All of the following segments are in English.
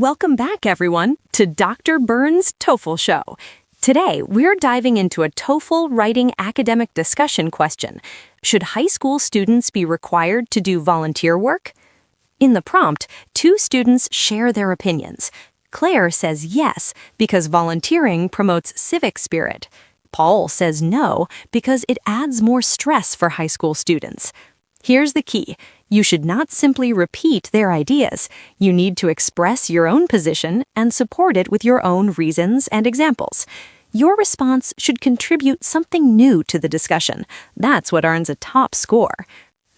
Welcome back, everyone, to Dr. Burns' TOEFL Show. Today, we're diving into a TOEFL writing academic discussion question. Should high school students be required to do volunteer work? In the prompt, two students share their opinions. Claire says yes, because volunteering promotes civic spirit. Paul says no, because it adds more stress for high school students. Here's the key. You should not simply repeat their ideas. You need to express your own position and support it with your own reasons and examples. Your response should contribute something new to the discussion. That's what earns a top score.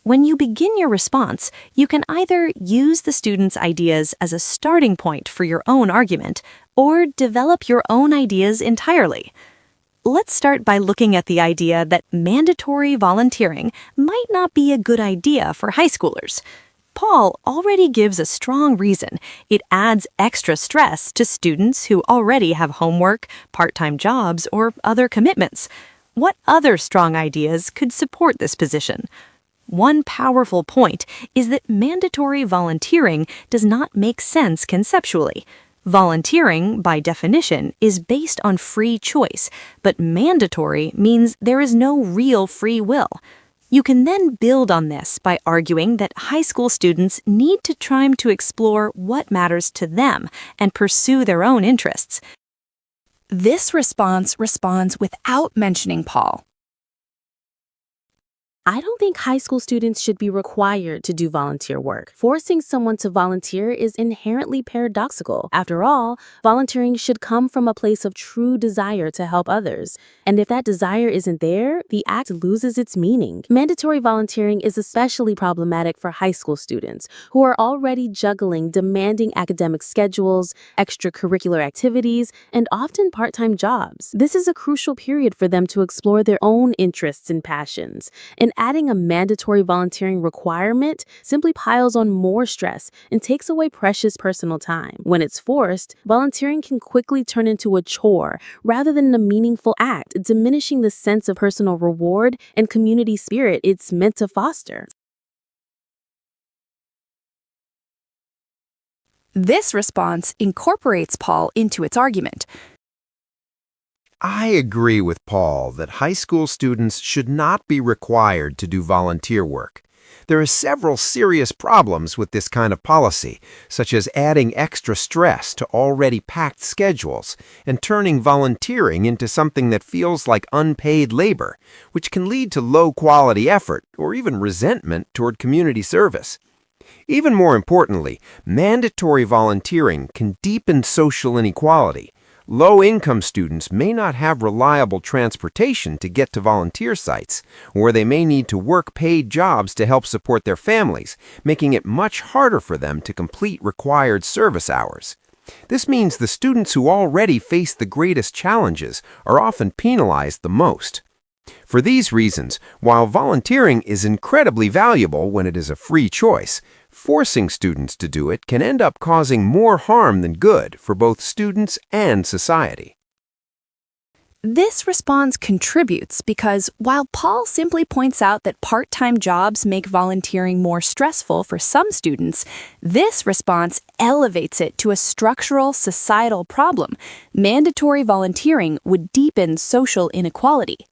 When you begin your response, you can either use the student's ideas as a starting point for your own argument or develop your own ideas entirely. Let's start by looking at the idea that mandatory volunteering might not be a good idea for high schoolers. Paul already gives a strong reason. It adds extra stress to students who already have homework, part-time jobs, or other commitments. What other strong ideas could support this position? One powerful point is that mandatory volunteering does not make sense conceptually. Volunteering, by definition, is based on free choice, but mandatory means there is no real free will. You can then build on this by arguing that high school students need time to explore what matters to them and pursue their own interests. This response responds without mentioning Paul. I don't think high school students should be required to do volunteer work. Forcing someone to volunteer is inherently paradoxical. After all, volunteering should come from a place of true desire to help others. And if that desire isn't there, the act loses its meaning. Mandatory volunteering is especially problematic for high school students who are already juggling demanding academic schedules, extracurricular activities, and often part-time jobs. This is a crucial period for them to explore their own interests and passions. And adding a mandatory volunteering requirement simply piles on more stress and takes away precious personal time. When it's forced, volunteering can quickly turn into a chore rather than a meaningful act, diminishing the sense of personal reward and community spirit it's meant to foster. This response incorporates Paul into its argument. I agree with Paul that high school students should not be required to do volunteer work. There are several serious problems with this kind of policy, such as adding extra stress to already packed schedules and turning volunteering into something that feels like unpaid labor, which can lead to low-quality effort or even resentment toward community service. Even more importantly, mandatory volunteering can deepen social inequality. Low-income students may not have reliable transportation to get to volunteer sites, or they may need to work paid jobs to help support their families, making it much harder for them to complete required service hours. This means the students who already face the greatest challenges are often penalized the most. For these reasons, while volunteering is incredibly valuable when it is a free choice, forcing students to do it can end up causing more harm than good for both students and society. This response contributes because while Paul simply points out that part-time jobs make volunteering more stressful for some students, this response elevates it to a structural societal problem. Mandatory volunteering would deepen social inequality.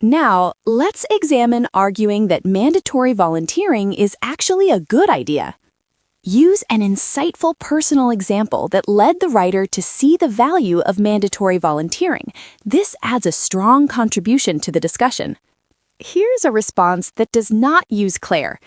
Now, let's examine arguing that mandatory volunteering is actually a good idea. Use an insightful personal example that led the writer to see the value of mandatory volunteering. This adds a strong contribution to the discussion. Here's a response that does not use Claire.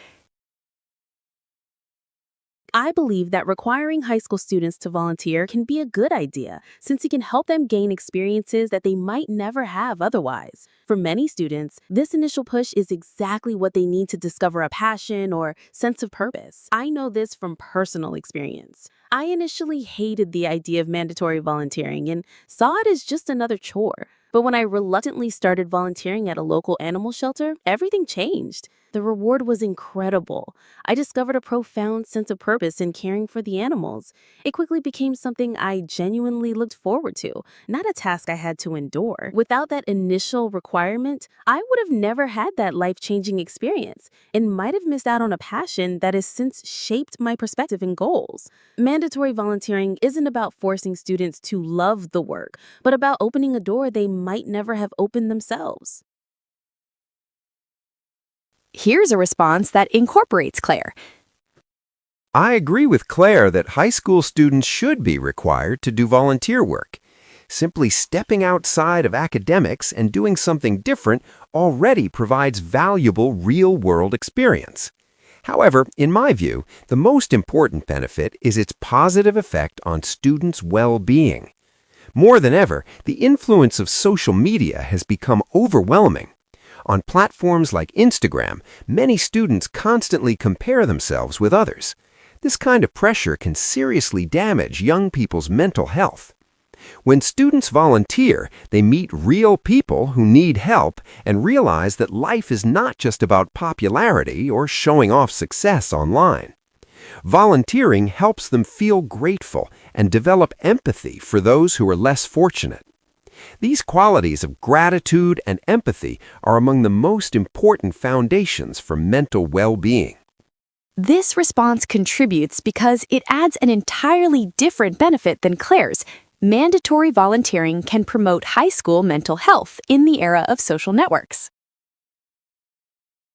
I believe that requiring high school students to volunteer can be a good idea, since it can help them gain experiences that they might never have otherwise. For many students, this initial push is exactly what they need to discover a passion or sense of purpose. I know this from personal experience. I initially hated the idea of mandatory volunteering and saw it as just another chore. But when I reluctantly started volunteering at a local animal shelter, everything changed. The reward was incredible. I discovered a profound sense of purpose in caring for the animals. It quickly became something I genuinely looked forward to, not a task I had to endure. Without that initial requirement, I would have never had that life-changing experience and might have missed out on a passion that has since shaped my perspective and goals. Mandatory volunteering isn't about forcing students to love the work, but about opening a door they might never have opened themselves. Here's a response that incorporates Claire. I agree with Claire that high school students should be required to do volunteer work. Simply stepping outside of academics and doing something different already provides valuable real-world experience. However, in my view, the most important benefit is its positive effect on students' well-being. More than ever, the influence of social media has become overwhelming. On platforms like Instagram, many students constantly compare themselves with others. This kind of pressure can seriously damage young people's mental health. When students volunteer, they meet real people who need help and realize that life is not just about popularity or showing off success online. Volunteering helps them feel grateful and develop empathy for those who are less fortunate. These qualities of gratitude and empathy are among the most important foundations for mental well-being. This response contributes because it adds an entirely different benefit than Claire's. Mandatory volunteering can promote high school mental health in the era of social networks.